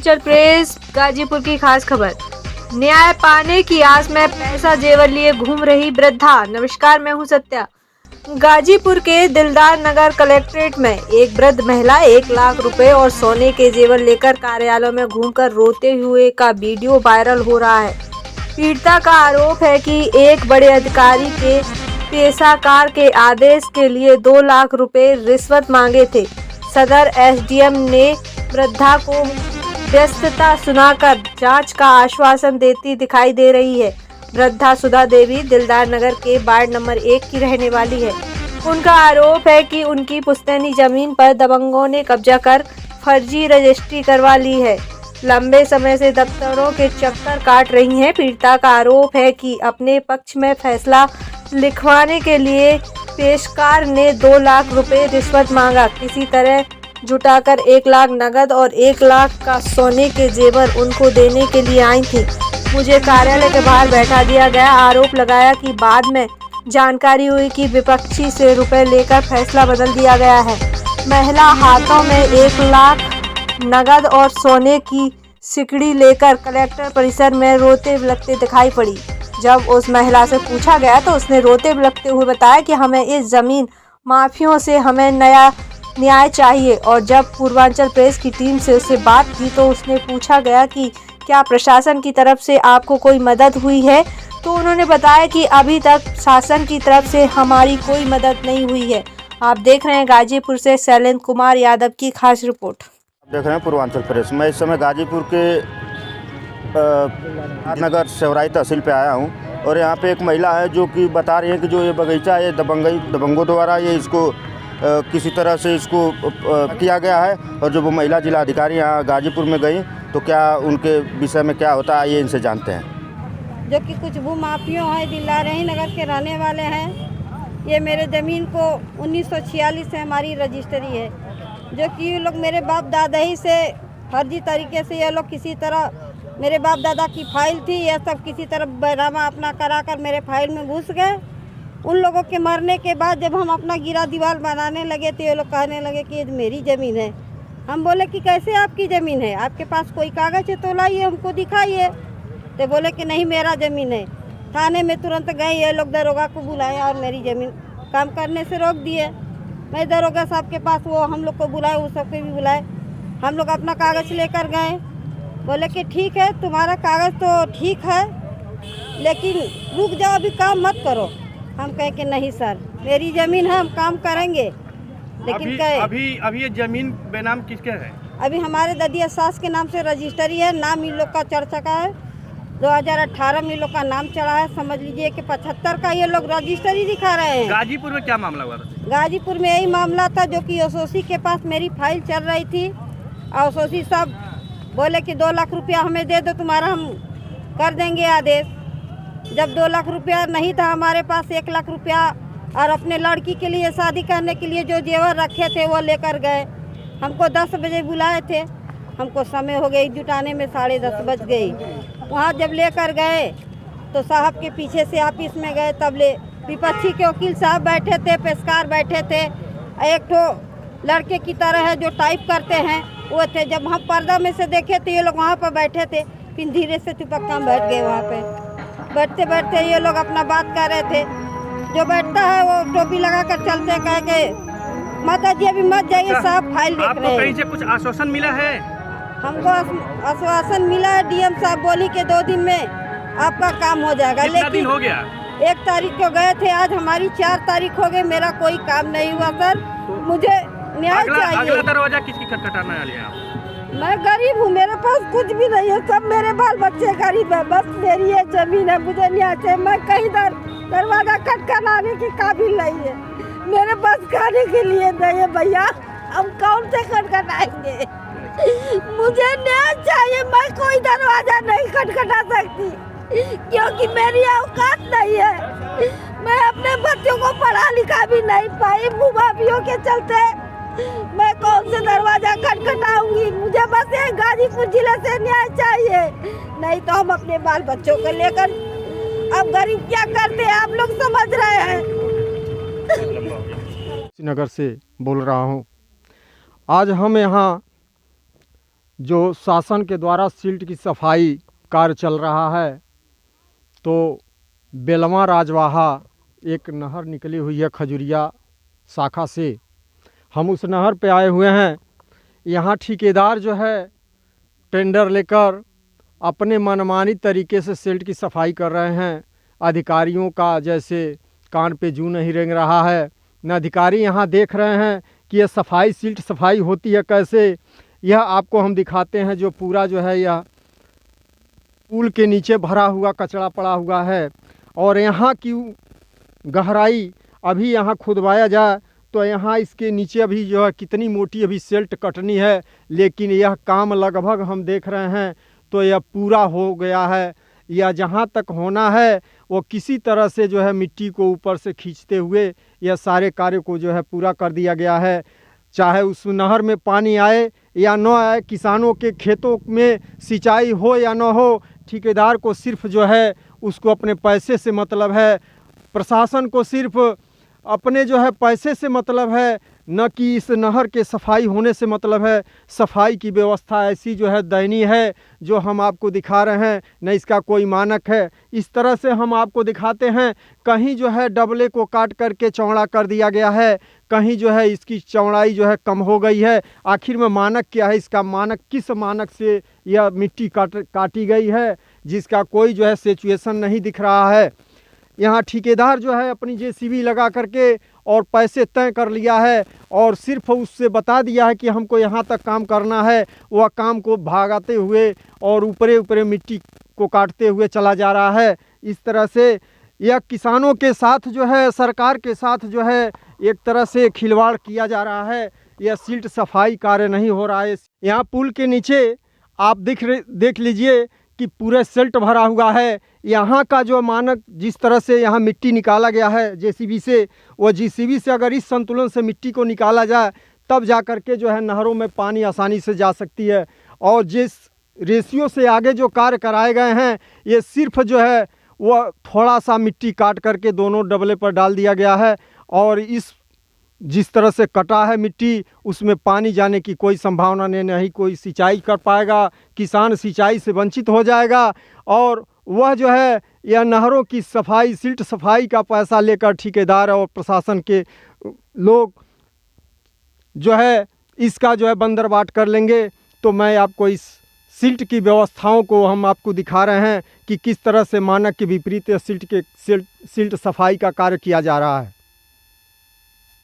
Purvanchal press Ghazipur की खास खबर। न्याय पाने की आस में पैसा जेवर लिए घूम रही वृद्धा। नमस्कार, मैं हूं सत्या। गाजीपुर के दिलदार नगर कलेक्ट्रेट में एक वृद्ध महिला 1 लाख रुपए और सोने के जेवर लेकर कार्यालय में घूमकर रोते हुए का वीडियो वायरल हो रहा है। पीड़िता का आरोप है कि एक बड़े अधिकारी के पेशाकार के आदेश के लिए 2 लाख रुपए रिश्वत मांगे थे। सदर एसडीएम ने वृद्धा को व्यस्तता सुनाकर जांच का आश्वासन देती दिखाई दे रही है। वृद्धा सुधा देवी दिलदार नगर के वार्ड नंबर 1 की रहने वाली है। उनका आरोप है कि उनकी पुश्तैनी जमीन पर दबंगों ने कब्जा कर फर्जी रजिस्ट्री करवा ली है। लंबे समय से दफ्तरों के चक्कर काट रही हैं। पीड़िता का आरोप है कि अपने पक्ष में फैसला लिखवाने के लिए पेशकार ने 2 लाख रुपए रिश्वत मांगा। किसी तरह जुटाकर 1 लाख नगद और 1 लाख का सोने के जेवर उनको देने के लिए आई थी। मुझे कार्यालय के बाहर बैठा दिया गया। आरोप लगाया कि बाद में जानकारी हुई कि विपक्षी से रुपए लेकर फैसला बदल दिया गया है। महिला हाथों में 1 लाख नगद और सोने की सिकड़ी लेकर कलेक्टर परिसर में रोते बिलखते दिखाई पड़ी। जब उस महिला से पूछा गया तो उसने रोते बिलखते हुए बताया कि हमें इस जमीन माफियों से हमें नया न्याय चाहिए। और जब पूर्वांचल प्रेस की टीम से उससे बात की तो उसने पूछा गया कि क्या प्रशासन की तरफ से आपको कोई मदद हुई है, तो उन्होंने बताया कि अभी तक शासन की तरफ से हमारी कोई मदद नहीं हुई है। आप देख रहे हैं गाजीपुर से शैलेंद्र कुमार यादव की खास रिपोर्ट। देख रहे हैं पूर्वांचल प्रेस। मैं इस समय गाजीपुर के नगर सेवराई तहसील पे आया हूँ और यहाँ पे एक महिला है जो कि बता रही है कि जो ये बगीचा है दबंगों द्वारा ये इसको किसी तरह से इसको किया गया है। और जो वो महिला जिला अधिकारी यहाँ गाजीपुर में गई तो क्या उनके विषय में क्या होता है ये इनसे जानते हैं। जो कि कुछ भू माफियों हैं, दिलदार नगर के रहने वाले हैं। ये मेरे ज़मीन को 1946 से हमारी रजिस्ट्री है, जो कि ये लोग मेरे बाप दादा ही से फर्जी तरीके से ये लोग किसी तरह मेरे बाप दादा की फाइल थी, यह सब किसी तरह बैरामा अपना कराकर मेरे फाइल में घुस गए। उन लोगों के मरने के बाद जब हम अपना गिरा दीवार बनाने लगे तो ये लोग कहने लगे कि ये मेरी ज़मीन है। हम बोले कि कैसे आपकी ज़मीन है, आपके पास कोई कागज़ है तो लाइए, हमको दिखाइए। तो बोले कि नहीं मेरा ज़मीन है। थाने में तुरंत गए, ये लोग दरोगा को बुलाए और मेरी ज़मीन काम करने से रोक दिए। मैं दरोगा साहब के पास वो हम लोग को बुलाए, वो सबके भी बुलाए। हम लोग अपना कागज़ लेकर गए, बोले कि ठीक है तुम्हारा कागज़ तो ठीक है लेकिन रुक जाओ, अभी काम मत करो। हम कहे कि नहीं सर मेरी ज़मीन है, हम काम करेंगे। लेकिन अभी ये ज़मीन बेनाम किसके है? अभी हमारे ददिया सास के नाम से रजिस्ट्री है। नाम इन लोग का चढ़ चुका है। 2018 में इन लोग का नाम चढ़ा है। समझ लीजिए कि 75 का ये लोग रजिस्ट्री दिखा रहे हैं। गाजीपुर में क्या मामला हुआ था? गाजीपुर में यही मामला था, जो कि ओसोसी के पास मेरी फाइल चल रही थी। और ओसोसी साहब बोले कि 2 लाख रुपया हमें दे दो, तुम्हारा हम कर देंगे आदेश। जब 2 लाख रुपया नहीं था हमारे पास, 1 लाख रुपया और अपने लड़की के लिए शादी करने के लिए जो जेवर रखे थे वो लेकर गए। हमको 10 बजे बुलाए थे, हमको समय हो गई जुटाने में, 10:30 बज गई। वहाँ जब लेकर गए तो साहब के पीछे से ऑफिस में गए, तब ले विपक्षी के वकील साहब बैठे थे, पेशकार बैठे थे, एक तो लड़के की तरह है जो टाइप करते हैं वो थे। जब हम पर्दा में से देखे तो ये लोग वहाँ पर बैठे थे, फिर धीरे से चुपक्का बैठ गए। वहाँ पे बैठते बैठते ये लोग अपना बात कर रहे थे। जो बैठता है वो टोपी लगा कर चलते, कह के माता जी अभी मत जाइए साहब फाइल देख रहे हैं। कहीं से कुछ आश्वासन मिला है? हमको आश्वासन मिला है, डीएम साहब बोली के 2 दिन में आपका काम हो जाएगा। लेकिन दिन हो गया? 1 तारीख को गए थे, आज हमारी 4 तारीख हो गई, मेरा कोई काम नहीं हुआ। सर मुझे न्याय चाहिए। अगला दरवाजा किसकी खटखटाने वाली है? मैं गरीब हूँ, मेरे पास कुछ भी नहीं है, सब मेरे बाल बच्चे गरीब है, बस मेरी ये जमीन है, मुझे न्याय चाहिए। मैं कहीं दरवाजा खटखटाने की काबिल नहीं है, मेरे पास खाने के लिए नहीं है भैया, हम कौन से खटखटाएंगे? मुझे न्याय चाहिए। मैं कोई दरवाजा नहीं खटखटा सकती क्योंकि मेरी औकात नहीं है। मैं अपने बच्चों को पढ़ा लिखा भी नहीं पाई, मुबाबियों के चलते मैं कौन से दरवाजा खटखटाऊंगी? मुझे बस ये गाजीपुर जिले से न्याय चाहिए, नहीं तो हम अपने बाल बच्चों को लेकर अब गरीब क्या करते हैं आप लोग समझ रहे हैं। नगर से बोल रहा हूँ। आज हम यहाँ जो शासन के द्वारा सिल्ट की सफाई कार्य चल रहा है, तो बेलवा राजवाहा एक नहर निकली हुई है खजुरिया शाखा से। हम उस नहर पे आए हुए हैं। यहाँ ठेकेदार जो है टेंडर लेकर अपने मनमानी तरीके से सिल्ट की सफाई कर रहे हैं। अधिकारियों का जैसे कान पे जू नहीं रेंग रहा है। न अधिकारी यहाँ देख रहे हैं कि यह सफाई सिल्ट सफाई होती है कैसे। यह आपको हम दिखाते हैं जो पूरा जो है यह पुल के नीचे भरा हुआ कचरा पड़ा हुआ है। और यहाँ की गहराई अभी यहाँ खुदवाया जाए तो यहाँ इसके नीचे अभी जो है कितनी मोटी अभी सिल्ट कटनी है, लेकिन यह काम लगभग हम देख रहे हैं तो यह पूरा हो गया है। या जहाँ तक होना है वो किसी तरह से जो है मिट्टी को ऊपर से खींचते हुए यह सारे कार्य को जो है पूरा कर दिया गया है। चाहे उस नहर में पानी आए या न आए, किसानों के खेतों में सिंचाई हो या न हो, ठेकेदार को सिर्फ जो है उसको अपने पैसे से मतलब है। प्रशासन को सिर्फ अपने जो है पैसे से मतलब है, न कि इस नहर के सफाई होने से मतलब है। सफाई की व्यवस्था ऐसी जो है दयनीय है जो हम आपको दिखा रहे हैं, न इसका कोई मानक है। इस तरह से हम आपको दिखाते हैं, कहीं जो है डबले को काट करके चौड़ा कर दिया गया है, कहीं जो है इसकी चौड़ाई जो है कम हो गई है। आखिर में मानक क्या है, इसका मानक किस मानक से यह मिट्टी काटी गई है, जिसका कोई जो है सिचुएशन नहीं दिख रहा है। यहाँ ठेकेदार जो है अपनी जेसीबी लगा करके और पैसे तय कर लिया है और सिर्फ उससे बता दिया है कि हमको यहाँ तक काम करना है। वह काम को भागाते हुए और ऊपरे ऊपरे मिट्टी को काटते हुए चला जा रहा है। इस तरह से यह किसानों के साथ जो है, सरकार के साथ जो है एक तरह से खिलवाड़ किया जा रहा है। यह सिल्ट सफाई कार्य नहीं हो रहा है। यहाँ पुल के नीचे आप देख लीजिए कि पूरे सिल्ट भरा हुआ है। यहाँ का जो मानक जिस तरह से यहाँ मिट्टी निकाला गया है जेसीबी से, वो जेसीबी से अगर इस संतुलन से मिट्टी को निकाला जाए तब जा कर के जो है नहरों में पानी आसानी से जा सकती है। और जिस रेशियो से आगे जो कार्य कराए गए हैं, ये सिर्फ जो है वह थोड़ा सा मिट्टी काट करके दोनों डबले पर डाल दिया गया है। और इस जिस तरह से कटा है मिट्टी, उसमें पानी जाने की कोई संभावना नहीं, कोई सिंचाई कर पाएगा, किसान सिंचाई से वंचित हो जाएगा। और वह जो है यह नहरों की सफाई, सिल्ट सफाई का पैसा लेकर ठेकेदार और प्रशासन के लोग जो है इसका जो है बंदरबाट कर लेंगे। तो मैं आपको इस सिल्ट की व्यवस्थाओं को हम आपको दिखा रहे हैं कि किस तरह से मानक के विपरीत सिल्ट सफाई का कार्य किया जा रहा है।